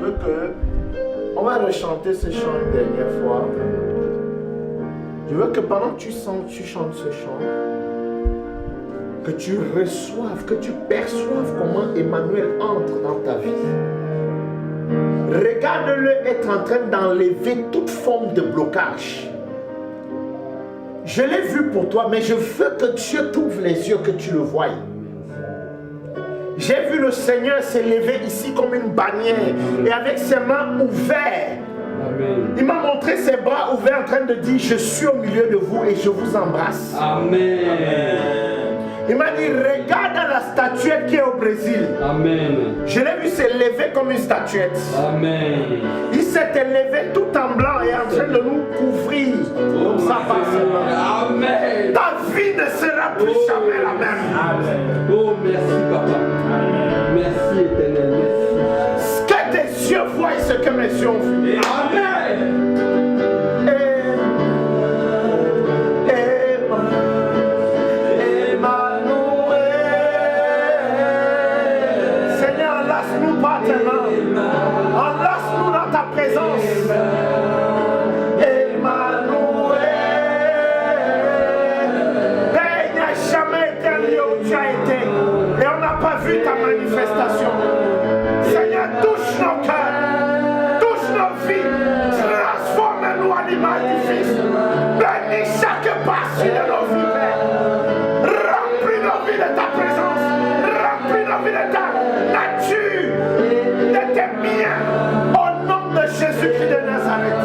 veux que... On va rechanter ce chant une dernière fois. Je veux que pendant que tu chantes ce chant, que tu reçoives, que tu perçoives comment Emmanuel entre dans ta vie. Regarde-le être en train d'enlever toute forme de blocage. Je l'ai vu pour toi, mais je veux que Dieu t'ouvre les yeux, que tu le voies. J'ai vu le Seigneur s'élever ici comme une bannière et avec ses mains ouvertes. Amen. Il m'a montré ses bras ouverts en train de dire: je suis au milieu de vous et je vous embrasse. Amen. Il m'a dit: regarde la statuette qui est au Brésil. Amen. Je l'ai vu s'élever comme une statuette. Amen. Il s'est élevé tout en blanc et en train de nous couvrir comme ça par ses mains. Amen. Ta vie ne sera plus jamais la même. Amen. Oh, merci papa. Amen. Merci éternel. Merci. Ce que tes yeux voient et ce que mes yeux ont vu. Amen. Enlace-nous dans ta présence. Emmanuel. Père, il n'y a jamais été un lieu où tu as été et on n'a pas vu ta manifestation. Seigneur, touche nos cœurs, touche nos vies, transforme-nous en l'image du Fils. Bénis chaque partie de nos vies, Père. Remplis nos vies de ta présence, remplis nos vies de ta nature, de tes biens, au nom de Jésus-Christ de Nazareth.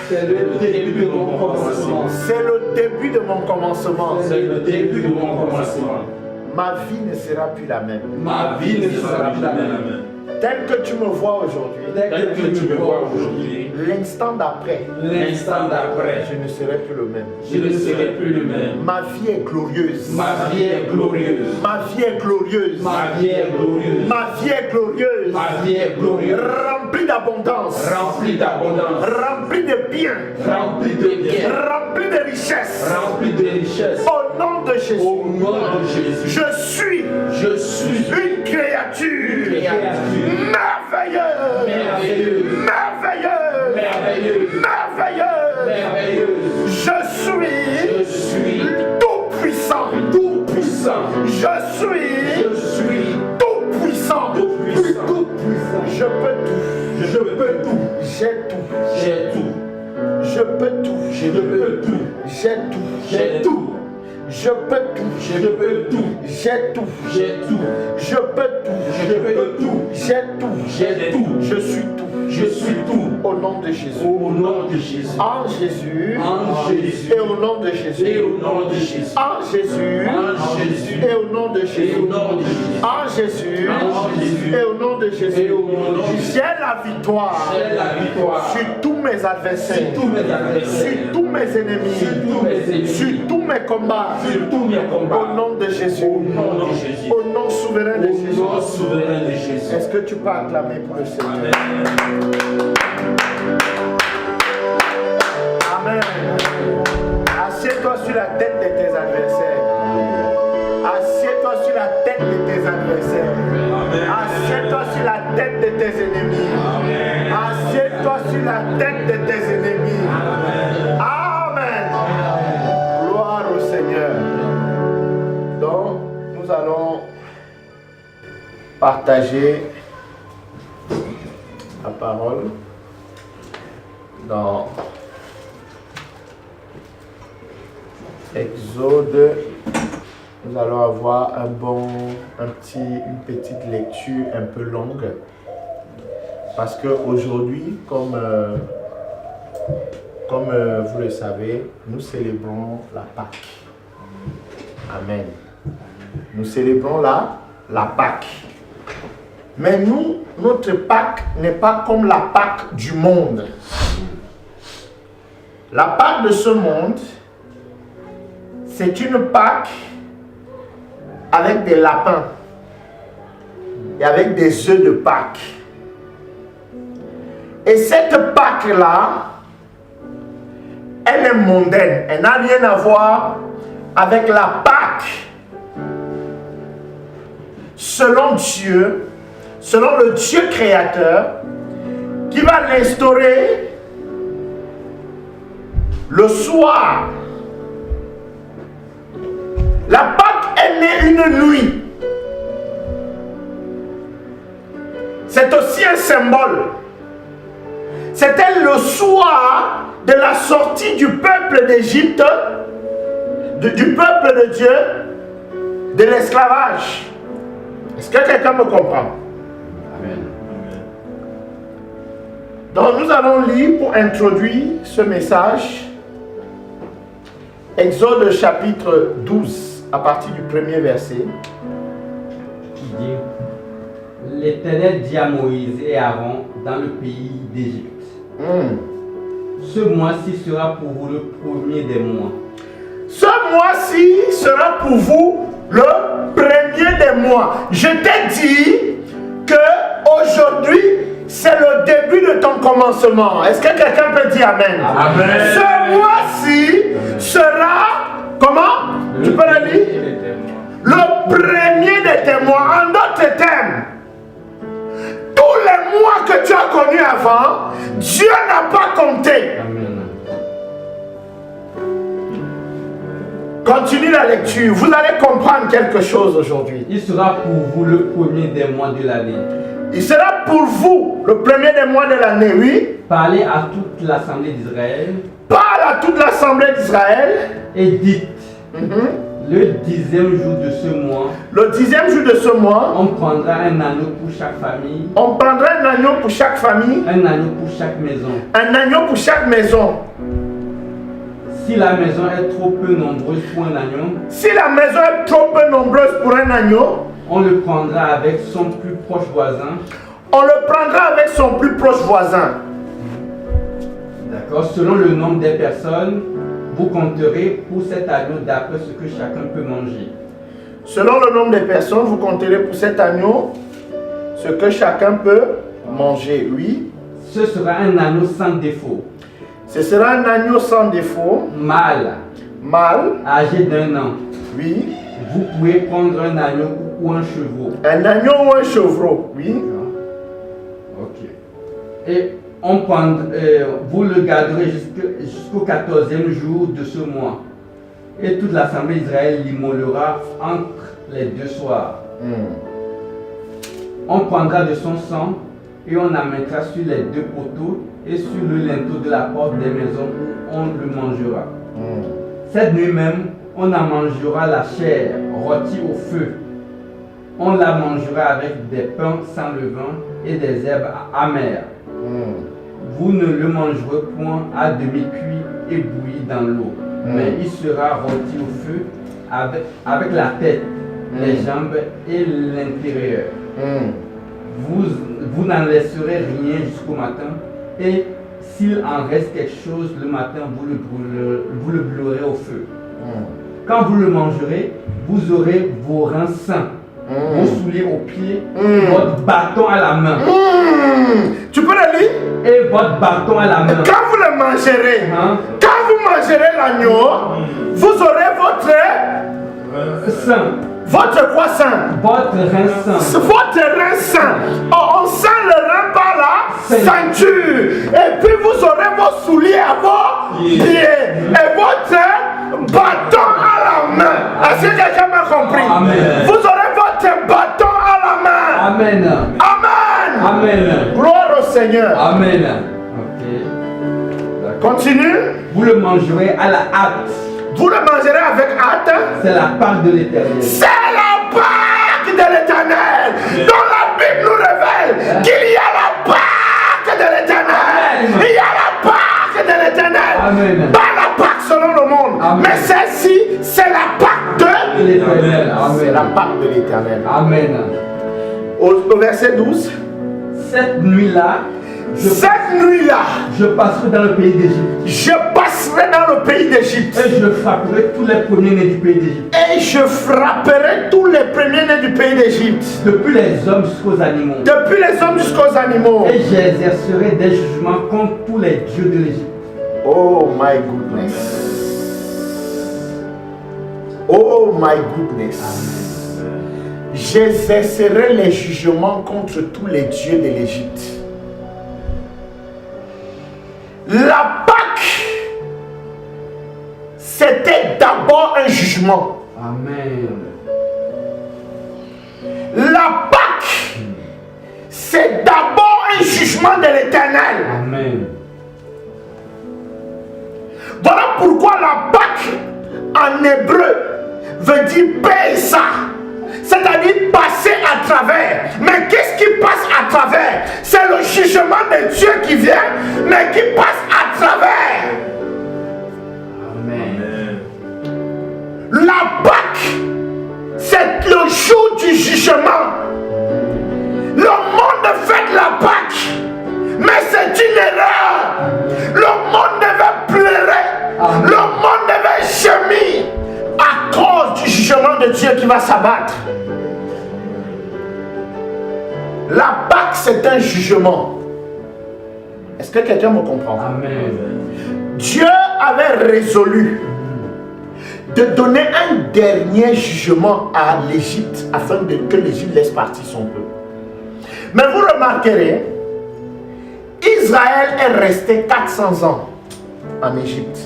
C'est le début de mon commencement. C'est le début de mon commencement. C'est le début de mon commencement. Ma vie ne sera plus la même. Ma vie ne sera plus la même. Tel que tu me vois aujourd'hui. Tel que tu me vois aujourd'hui. L'instant d'après, je ne serai plus le même. Ma vie est glorieuse. Ma vie est glorieuse. Remplie d'abondance. Remplie de biens. Remplie de richesses. Au nom de Jésus. Je suis une créature merveilleuse. Je suis tout puissant. Je suis tout puissant. Je peux tout. J'ai tout. Je peux tout. J'ai tout. Je peux tout. J'ai tout. Je peux tout. Je suis tout. Au nom de Jésus. En Jésus. Et au nom de Jésus. En Jésus. Et au nom de Jésus. En Jésus. Et au nom de Jésus. J'ai la victoire. Sur tous mes adversaires. Sur tous mes ennemis. Sur tous mes combats. Au nom de Jésus. Au nom souverain de Jésus. Est-ce que tu peux acclamer pour le Seigneur? Amen. Assieds-toi sur la tête de tes adversaires. Assieds-toi sur la tête de tes adversaires. Assieds-toi sur la tête de tes ennemis. Assieds-toi sur la tête de tes ennemis. Amen. Gloire au Seigneur. Donc, nous allons partager la parole dans Exode. Nous allons avoir une petite lecture un peu longue parce que aujourd'hui, comme vous le savez, nous célébrons la Pâque. Amen. Nous célébrons la Pâque. Mais notre Pâque n'est pas comme la Pâque du monde. La Pâque de ce monde, c'est une Pâque avec des lapins et avec des œufs de Pâque. Et cette Pâque-là, elle est mondaine. Elle n'a rien à voir avec la Pâque selon Dieu, selon le Dieu créateur, qui va l'instaurer le soir. La Pâque est née une nuit. C'est aussi un symbole. C'était le soir de la sortie du peuple d'Égypte, du peuple de Dieu, de l'esclavage. Est-ce que quelqu'un me comprend? Amen. Donc nous allons lire pour introduire ce message Exode chapitre 12 à partir du premier verset. Qui dit: L'Éternel dit à Moïse et à Aaron dans le pays d'Égypte. Ce mois-ci sera pour vous le premier des mois. Ce mois-ci sera pour vous le premier des mois. Je t'ai dit que aujourd'hui c'est le début de ton commencement. Est-ce que quelqu'un peut dire Amen? Amen. Ce mois-ci sera comment? Tu peux le dire? Le premier de tes mois. En d'autres termes, tous les mois que tu as connus avant, Dieu n'a pas compté. Amen. Continue la lecture. Vous allez comprendre quelque chose aujourd'hui. Il sera pour vous le premier des mois de l'année. Il sera pour vous le premier des mois de l'année, oui. Parlez à toute l'assemblée d'Israël. Parle à toute l'assemblée d'Israël. Et dites, le 10e jour de ce mois. Le 10e jour de ce mois. On prendra un agneau pour chaque famille. On prendra un agneau pour chaque famille. Un agneau pour chaque maison. Un agneau pour chaque maison. Si la maison est trop peu nombreuse pour un agneau. Si la maison est trop peu nombreuse pour un agneau. On le prendra avec son plus proche voisin. On le prendra avec son plus proche voisin. D'accord. Selon le nombre des personnes, vous compterez pour cet agneau d'après ce que chacun peut manger. Selon le nombre de personnes, vous compterez pour cet agneau ce que chacun peut manger. Oui. Ce sera un agneau sans défaut. Ce sera un agneau sans défaut. Mâle. Âgé d'1 an. Oui. Vous pouvez prendre un agneau ou un chevreau. Un agneau ou un chevreau. Oui. Ok. Et vous le garderez jusqu'au 14e jour de ce mois. Et toute l'assemblée d'Israël l'immolera entre les 2 soirs. On prendra de son sang et on la mettra sur les 2 poteaux et sur le linteau de la porte des maisons où on le mangera. Cette nuit même, on en mangera la chair rôtie au feu. On la mangera avec des pains sans levain et des herbes amères. Vous ne le mangerez point à demi-cuit et bouilli dans l'eau, mais il sera rôti au feu avec la tête, les jambes et l'intérieur. Vous n'en laisserez rien jusqu'au matin, et s'il en reste quelque chose le matin, vous le brûlerez au feu. Quand vous le mangerez, vous aurez vos reins sains, vos souliers aux pieds, votre bâton à la main. Tu peux le lire? Et votre bâton à la main. Quand vous le mangerez, quand vous mangerez l'agneau, vous aurez votre sein. Votre quoi sain? Votre rein sain. Votre rein sain. On sent le rein par la ceinture. Et puis vous aurez vos souliers à vos pieds. Et votre bâton à la main. Est-ce que quelqu'un m'a compris? Amen. Vous aurez votre bâton à la main. Amen. Amen. Amen. Gloire au Seigneur. Amen. Ok. Continue. Vous le mangerez à la hâte. Vous le mangerez avec hâte. C'est la Pâque de l'Éternel. C'est la Pâque de l'Éternel. Dont la Bible nous révèle qu'il y a la Pâque de l'Éternel. Il y a la Pâque de l'Éternel. Pas la Pâque selon le monde. Amen. Mais celle-ci, c'est la Pâque de l'Éternel. C'est la Pâque de l'Éternel. Amen. Au verset 12. Cette nuit-là, je passerai dans le pays d'Égypte. Je passerai dans le pays d'Égypte. Et je frapperai tous les premiers-nés du pays d'Égypte. Et je frapperai tous les premiers-nés du pays d'Égypte. Depuis les hommes jusqu'aux animaux. Depuis les hommes jusqu'aux animaux. Et j'exercerai des jugements contre tous les dieux de l'Égypte. Oh my goodness. Oh my goodness. J'exercerai les jugements contre tous les dieux de l'Égypte. La Pâque, c'était d'abord un jugement. Amen. La Pâque, c'est d'abord un jugement de l'Éternel. Amen. Voilà pourquoi la Pâque en hébreu veut dire Pesa, c'est-à-dire passer à travers. Mais qu'est-ce qui passe à travers? C'est le jugement de Dieu qui vient, mais qui passe à travers. Amen. La Pâque, c'est le jour du jugement. Le monde fête la Pâque, mais c'est une erreur. Le monde devait pleurer, le monde devait gémir à cause du jugement de Dieu qui va s'abattre. La Pâque, c'est un jugement. Est-ce que quelqu'un me comprend? Amen. Dieu avait résolu de donner un dernier jugement à l'Égypte afin que l'Égypte laisse partir son peuple. Mais vous remarquerez, Israël est resté 400 ans en Égypte,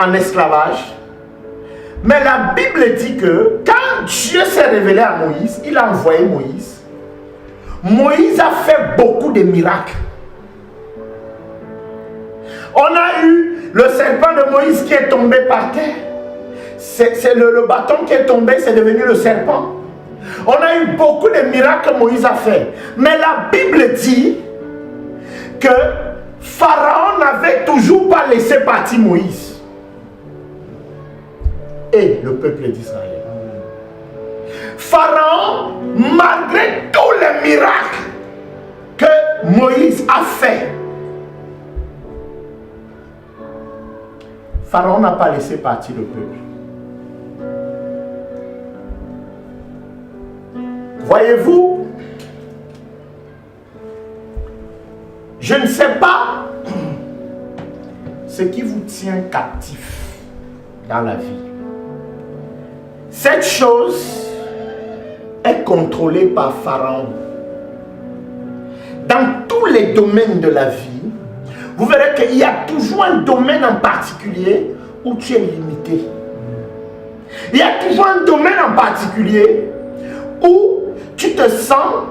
en esclavage. Mais la Bible dit que quand Dieu s'est révélé à Moïse, il a envoyé Moïse. Moïse a fait beaucoup de miracles. On a eu le serpent de Moïse qui est tombé par terre. C'est le bâton qui est tombé, c'est devenu le serpent. On a eu beaucoup de miracles que Moïse a fait. Mais la Bible dit que Pharaon n'avait toujours pas laissé partir Moïse et le peuple d'Israël. Pharaon, malgré tous les miracles que Moïse a fait, Pharaon n'a pas laissé partir le peuple. Voyez-vous, je ne sais pas ce qui vous tient captif dans la vie. Cette chose est contrôlée par Pharaon. Dans tous les domaines de la vie, vous verrez qu'il y a toujours un domaine en particulier où tu es limité. Il y a toujours un domaine en particulier où tu te sens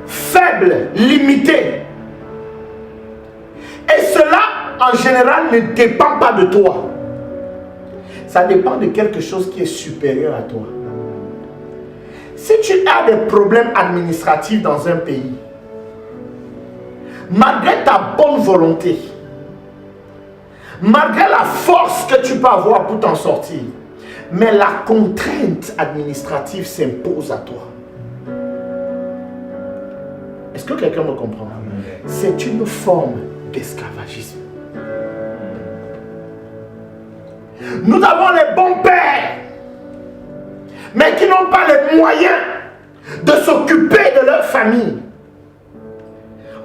faible, limité. Et cela, en général, ne dépend pas de toi. Ça dépend de quelque chose qui est supérieur à toi. Si tu as des problèmes administratifs dans un pays, malgré ta bonne volonté, malgré la force que tu peux avoir pour t'en sortir, mais la contrainte administrative s'impose à toi. Est-ce que quelqu'un me comprend? C'est une forme d'esclavagisme. Nous avons les bons pères, mais qui n'ont pas les moyens de s'occuper de leur famille.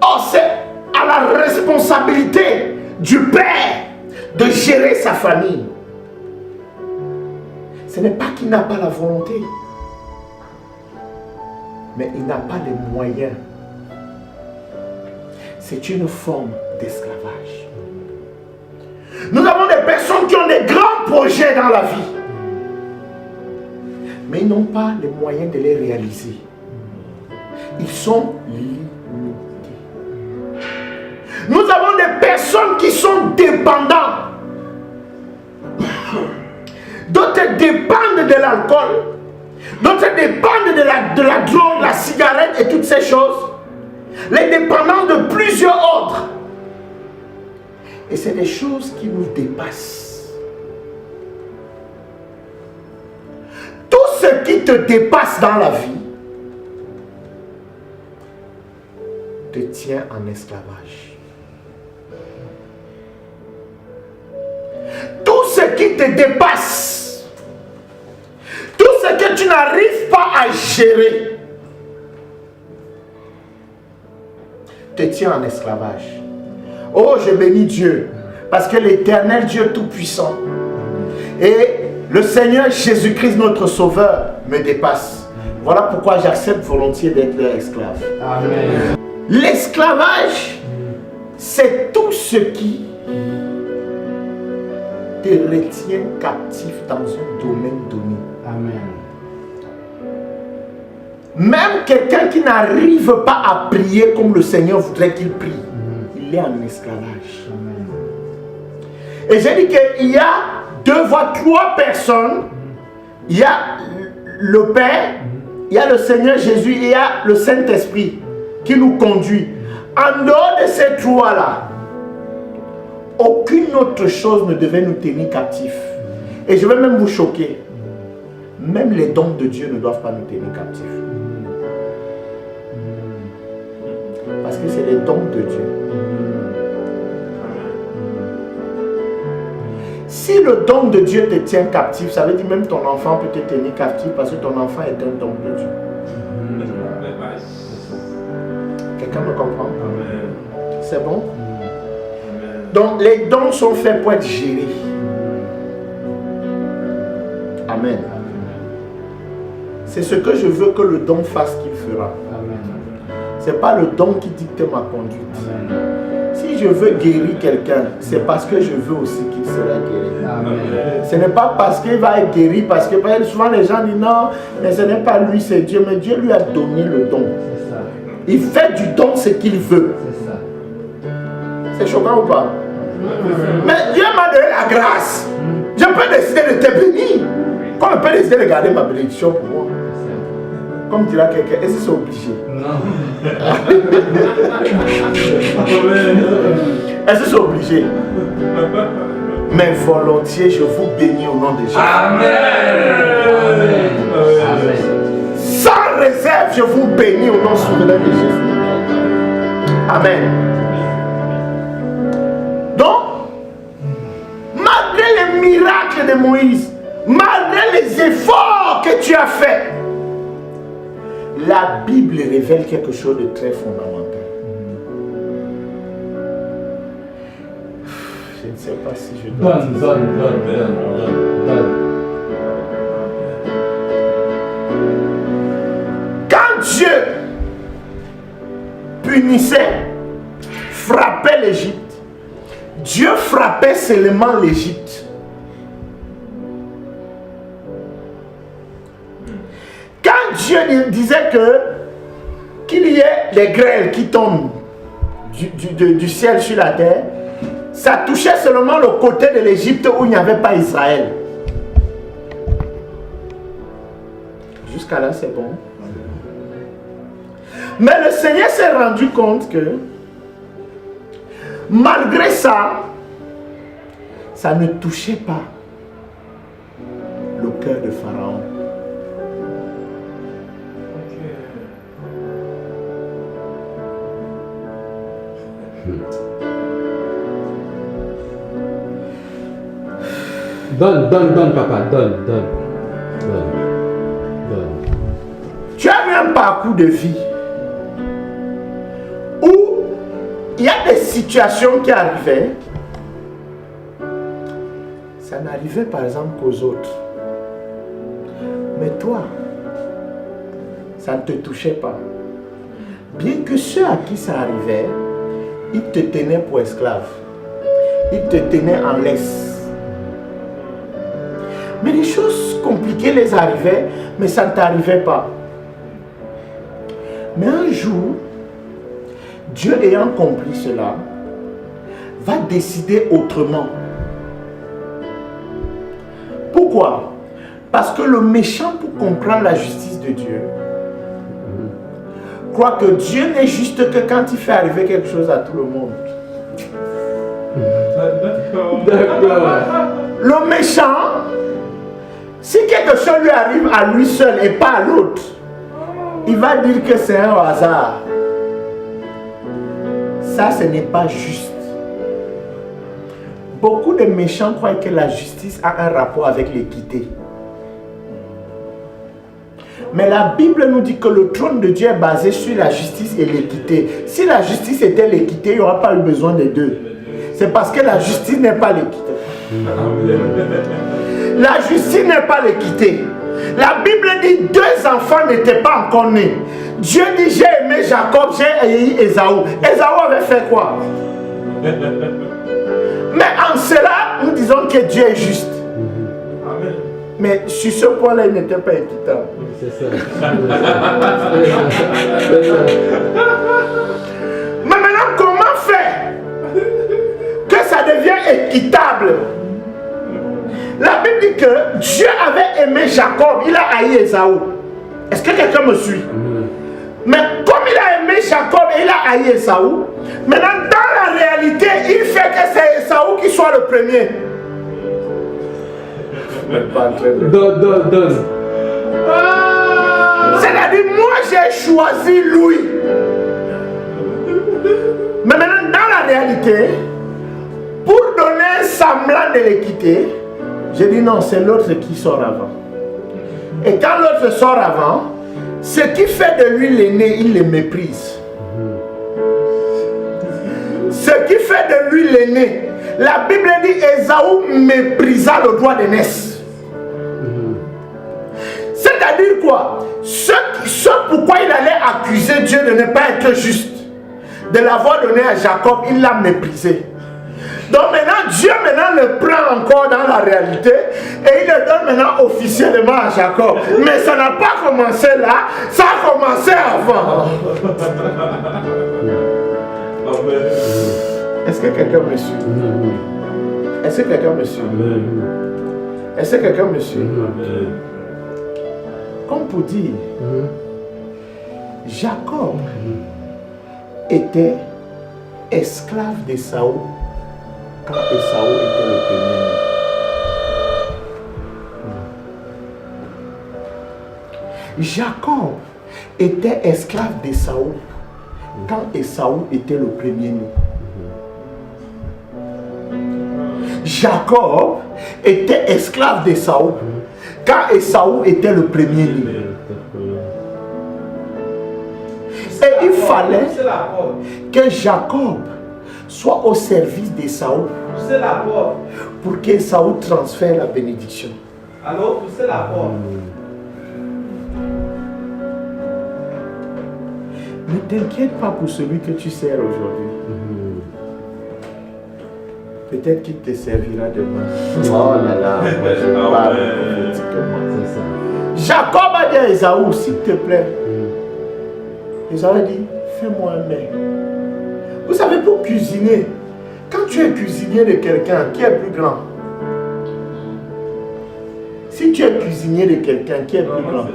Or, c'est à la responsabilité du père de gérer sa famille. Ce n'est pas qu'il n'a pas la volonté, mais il n'a pas les moyens. C'est une forme d'esclavage. Nous avons des personnes qui ont des grands projets dans la vie, mais ils n'ont pas les moyens de les réaliser. Ils sont limités. Nous avons des personnes qui sont dépendantes. D'autres dépendent de l'alcool, d'autres dépendent de la drogue, la cigarette et toutes ces choses. Les dépendants de plusieurs autres. Et c'est des choses qui nous dépassent. Tout ce qui te dépasse dans la vie te tient en esclavage. Tout ce qui te dépasse, tout ce que tu n'arrives pas à gérer, te tient en esclavage. Oh, je bénis Dieu, parce que l'Éternel Dieu Tout-Puissant et le Seigneur Jésus-Christ, notre Sauveur, me dépasse. Voilà pourquoi j'accepte volontiers d'être leur esclave. Amen. L'esclavage, c'est tout ce qui te retient captif dans un domaine donné. Amen. Même quelqu'un qui n'arrive pas à prier comme le Seigneur voudrait qu'il prie, il est en esclavage. Amen. Et j'ai dit qu'il y a 2 voire 3 personnes. Il y a le Père, il y a le Seigneur Jésus, et il y a le Saint-Esprit qui nous conduit. En dehors de ces 3-là, aucune autre chose ne devait nous tenir captifs. Et je vais même vous choquer. Même les dons de Dieu ne doivent pas nous tenir captifs. Parce que c'est les dons de Dieu. Si le don de Dieu te tient captif, ça veut dire même ton enfant peut te tenir captif parce que ton enfant est un don de Dieu. Quelqu'un me comprend? C'est bon? Donc les dons sont faits pour être gérés. Amen. C'est ce que je veux que le don fasse qu'il fera. Ce n'est pas le don qui dicte ma conduite. Amen. Si je veux guérir quelqu'un, c'est parce que je veux aussi qu'il sera guéri. Amen. Ce n'est pas parce qu'il va être guéri, parce que souvent les gens disent non, mais ce n'est pas lui, c'est Dieu. Mais Dieu lui a donné le don. Ça. Il fait du don ce qu'il veut. C'est ça. C'est choquant ou pas? Mais Dieu m'a donné la grâce. Je peux décider de te bénir. Comme je peux décider de garder ma bénédiction pour moi. Comme dira quelqu'un, est-ce que c'est obligé? Non. Est-ce que c'est obligé? Mais volontiers, je vous bénis au nom de Jésus. Amen. Amen. Amen. Sans réserve, je vous bénis au nom souverain de Jésus. Amen. Donc, malgré miracles de Moïse, malgré les efforts que tu as faits, la Bible révèle quelque chose de très fondamental. Je ne sais pas si je dois... Donne. Quand Dieu punissait, frappait l'Égypte, Dieu frappait seulement l'Égypte. Quand Dieu disait qu'il y ait des grêles qui tombent du ciel sur la terre, ça touchait seulement le côté de l'Égypte où il n'y avait pas Israël. Jusqu'à là, c'est bon. Mais le Seigneur s'est rendu compte que malgré ça, ça ne touchait pas le cœur de Pharaon. Donne, papa, donne. Tu as eu un parcours de vie où il y a des situations qui arrivaient. Ça n'arrivait par exemple qu'aux autres. Mais toi, ça ne te touchait pas. Bien que ceux à qui ça arrivait, ils te tenaient pour esclave. Ils te tenaient en laisse. Mais les choses compliquées les arrivaient, mais ça ne t'arrivait pas. Mais un jour, Dieu ayant compris cela, va décider autrement. Pourquoi? Parce que le méchant, pour comprendre la justice de Dieu, croit que Dieu n'est juste que quand il fait arriver quelque chose à tout le monde. D'accord. Le méchant, si quelque chose lui arrive à lui seul et pas à l'autre, il va dire que c'est un hasard. Ça, ce n'est pas juste. Beaucoup de méchants croient que la justice a un rapport avec l'équité. Mais la Bible nous dit que le trône de Dieu est basé sur la justice et l'équité. Si la justice était l'équité, il n'y aura pas eu besoin des deux. C'est parce que la justice n'est pas l'équité. La justice n'est pas l'équité. La Bible dit 2 enfants n'étaient pas encore nés. Dieu dit j'ai aimé Jacob, j'ai haï Ésaü. Ésaü avait fait quoi? Mais en cela, nous disons que Dieu est juste. Amen. Mais sur ce point-là, il n'était pas équitable. C'est ça. Mais maintenant, comment faire que ça devienne équitable? La Bible dit que Dieu avait aimé Jacob, il a haï Ésaü. Est-ce que quelqu'un me suit? Mais comme il a aimé Jacob et il a haï Ésaü, maintenant dans la réalité, il fait que c'est Ésaü qui soit le premier. Donne. C'est-à-dire, moi j'ai choisi lui. Mais maintenant, dans la réalité, pour donner un semblant de l'équité, j'ai dit non, c'est l'autre qui sort avant. Et quand l'autre sort avant, ce qui fait de lui l'aîné, il le méprise. Ce qui fait de lui l'aîné, la Bible dit Ésaü méprisa le droit d'aînesse. C'est-à-dire quoi? Ce pourquoi il allait accuser Dieu de ne pas être juste, de l'avoir donné à Jacob, il l'a méprisé. Donc maintenant, Dieu le prend encore dans la réalité et il le donne maintenant officiellement à Jacob. Mais ça n'a pas commencé là, ça a commencé avant. Est-ce que quelqu'un me suit? Est-ce que quelqu'un me suit? Est-ce que quelqu'un me suit? Comme pour dire, Jacob était esclave d'Ésaü quand Ésaü était le premier-né. Jacob était esclave d'Ésaü quand Ésaü était le premier-né. Jacob était esclave d'Ésaü, car Ésaü était le premier-né. Et il fallait que Jacob soit au service d'Ésaü pour qu'Ésaü transfère la bénédiction. Alors, poussez la porte. Ne t'inquiète pas pour celui que tu sers aujourd'hui. Peut-être qu'il te servira demain. Oh là là, moi je parle prophétiquement. Jacob a dit à Ésaü, s'il te plaît. Ésaü a dit, fais-moi un mets. Vous savez, pour cuisiner, quand tu es cuisinier de quelqu'un, qui est plus grand? Si tu es cuisinier de quelqu'un, qui est plus grand?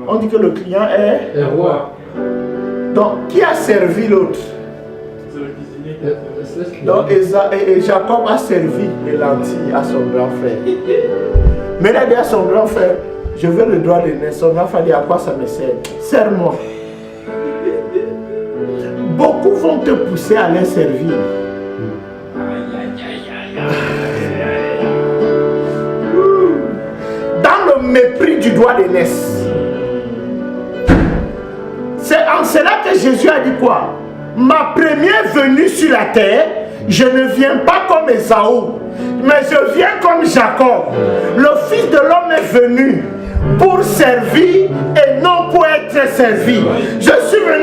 On dit que le client est roi. Donc, qui a servi l'autre? C'est le cuisinier. Donc, Jacob a servi les lentilles à son grand frère. Mais il a dit à son grand frère, je veux le droit d'aînesse. Son grand frère dit, à quoi ça me sert? Sers-moi. Beaucoup vont te pousser à les servir. Dans le mépris du droit d'aînesse. C'est en cela que Jésus a dit quoi? Ma première venue sur la terre, je ne viens pas comme Ésaü, mais je viens comme Jacob. Le Fils de l'homme est venu pour servir et non pour être servi. Je suis venu